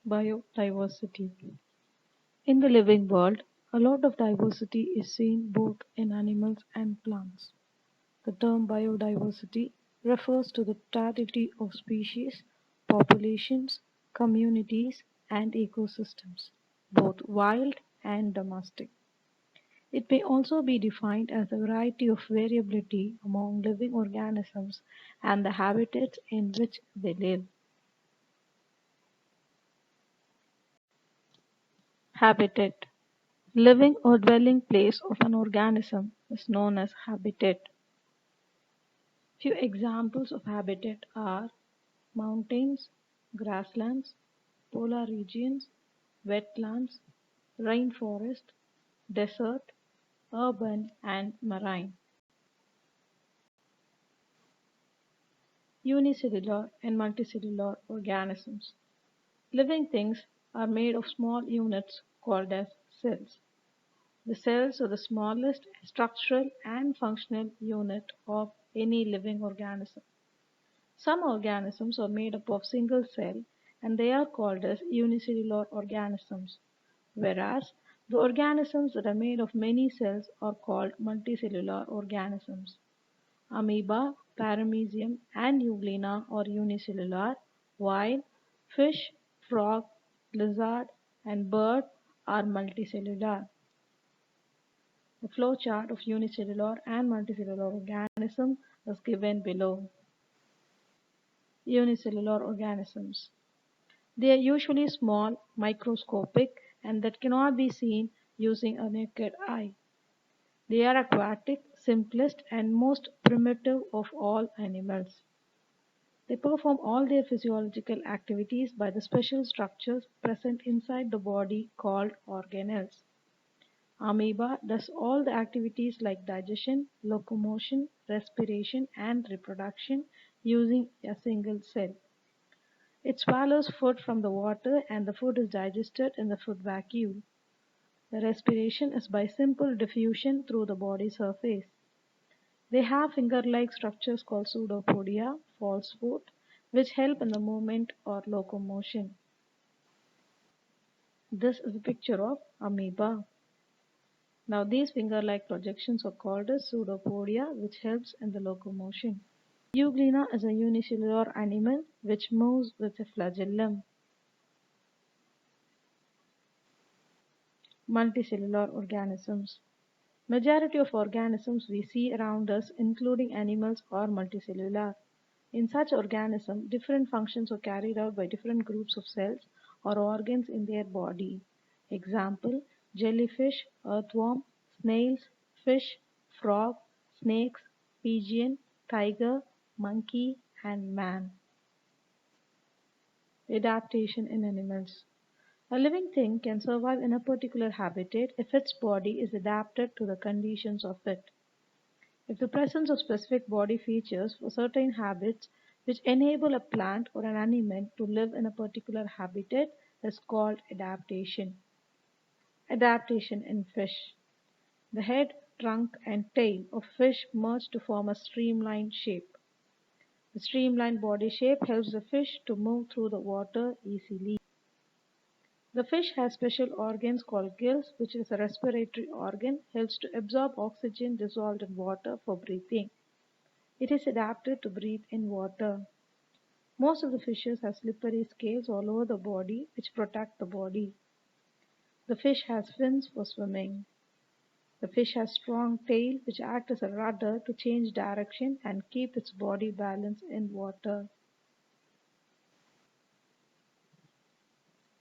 Biodiversity. In the living world, a lot of diversity is seen both in animals and plants. The term biodiversity refers to the totality of species, populations, communities, and ecosystems, both wild and domestic. It may also be defined as the variety of variability among living organisms and the habitats in which they live. Habitat. Living or dwelling place of an organism is known as habitat. Few examples of habitat are mountains, grasslands, polar regions, wetlands, rainforest, desert, urban and marine. Unicellular and multicellular organisms. Living things are made of small units called as cells. The cells are the smallest structural and functional unit of any living organism. Some organisms are made up of single cell and they are called as unicellular organisms, whereas the organisms that are made of many cells are called multicellular organisms. Amoeba, paramecium, and euglena are unicellular, while fish, frog, lizard, and bird are multicellular. The flowchart of unicellular and multicellular organism is given below. Unicellular organisms. They are usually small, microscopic, and that cannot be seen using a naked eye. They are aquatic, simplest, and most primitive of all animals. They perform all their physiological activities by the special structures present inside the body called organelles. Amoeba does all the activities like digestion, locomotion, respiration, and reproduction using a single cell. It swallows food from the water and the food is digested in the food vacuole. The respiration is by simple diffusion through the body surface. They have finger-like structures called pseudopodia, false foot, which help in the movement or locomotion. This is a picture of amoeba. Now these finger-like projections are called as pseudopodia, which helps in the locomotion. Euglena is a unicellular animal which moves with a flagellum. Multicellular organisms. Majority of organisms we see around us, including animals, are multicellular. In such organisms, different functions are carried out by different groups of cells or organs in their body. Example, jellyfish, earthworm, snails, fish, frog, snakes, pigeon, tiger, monkey, and man. Adaptation in animals. A living thing can survive in a particular habitat if its body is adapted to the conditions of it. If the presence of specific body features for certain habits which enable a plant or an animal to live in a particular habitat is called adaptation. Adaptation in fish. The head, trunk, and tail of fish merge to form a streamlined shape. The streamlined body shape helps the fish to move through the water easily. The fish has special organs called gills, which is a respiratory organ, helps to absorb oxygen dissolved in water for breathing. It is adapted to breathe in water. Most of the fishes have slippery scales all over the body, which protect the body. The fish has fins for swimming. The fish has strong tail, which acts as a rudder to change direction and keep its body balanced in water.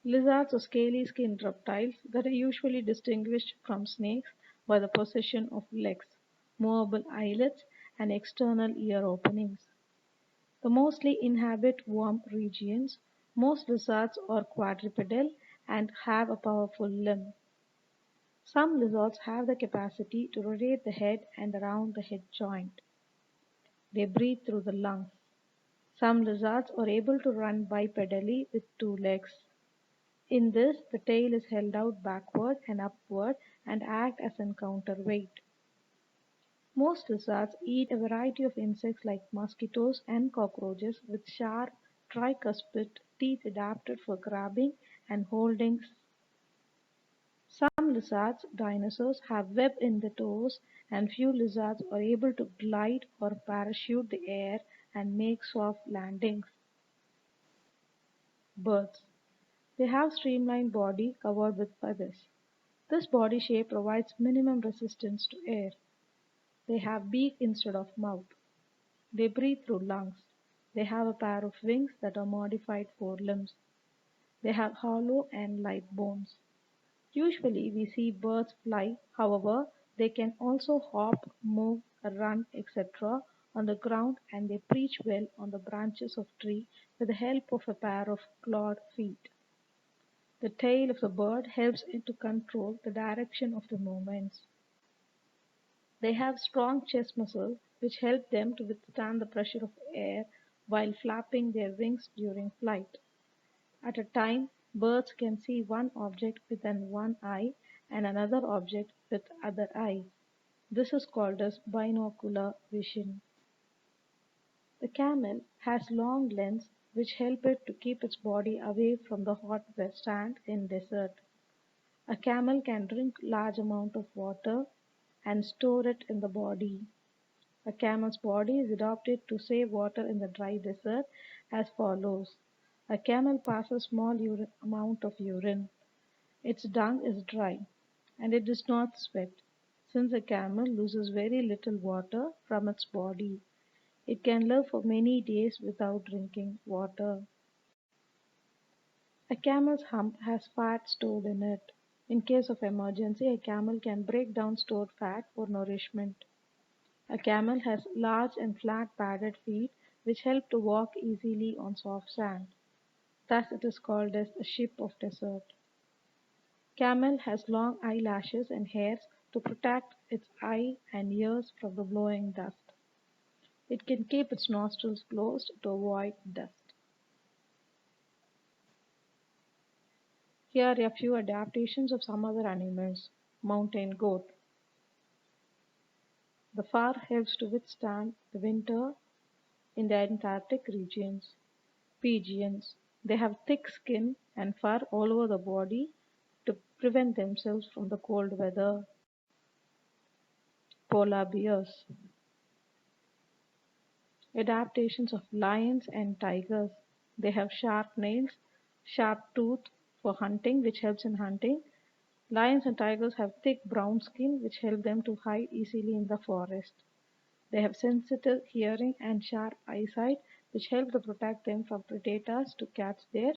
Lizards are scaly-skinned reptiles that are usually distinguished from snakes by the possession of legs, movable eyelids, and external ear openings. They mostly inhabit warm regions. Most lizards are quadrupedal and have a powerful limb. Some lizards have the capacity to rotate the head and around the head joint. They breathe through the lungs. Some lizards are able to run bipedally with two legs. In this, the tail is held out backward and upward and act as a counterweight. Most lizards eat a variety of insects like mosquitoes and cockroaches with sharp tricuspid teeth adapted for grabbing and holding. Some lizards, dinosaurs, have web in the toes, and few lizards are able to glide or parachute the air and make soft landings. Birds. They have streamlined body covered with feathers. This body shape provides minimum resistance to air. They have beak instead of mouth. They breathe through lungs. They have a pair of wings that are modified forelimbs. They have hollow and light bones. Usually we see birds fly, however, they can also hop, move, run, etc. on the ground, and they perch well on the branches of trees with the help of a pair of clawed feet. The tail of the bird helps it to control the direction of the movements. They have strong chest muscles which help them to withstand the pressure of air while flapping their wings during flight. At a time, birds can see one object with one eye and another object with other eye. This is called as binocular vision. The camel has long legs which help it to keep its body away from the hot sand in desert. A camel can drink large amount of water and store it in the body. A camel's body is adapted to save water in the dry desert as follows. A camel passes small amount of urine. Its dung is dry, and it does not sweat. Since a camel loses very little water from its body, it can live for many days without drinking water. A camel's hump has fat stored in it. In case of emergency, a camel can break down stored fat for nourishment. A camel has large and flat padded feet which help to walk easily on soft sand. Thus it is called as a sheep of desert. Camel has long eyelashes and hairs to protect its eye and ears from the blowing dust. It can keep its nostrils closed to avoid dust. Here are a few adaptations of some other animals. Mountain goat. The fur helps to withstand the winter in the Antarctic regions. Pigeons. They have thick skin and fur all over the body to prevent themselves from the cold weather. Polar bears. Adaptations of lions and tigers. They have sharp nails, sharp tooth for hunting, which helps in hunting. Lions and tigers have thick brown skin, which help them to hide easily in the forest. They have sensitive hearing and sharp eyesight, which help to protect them from predators to catch their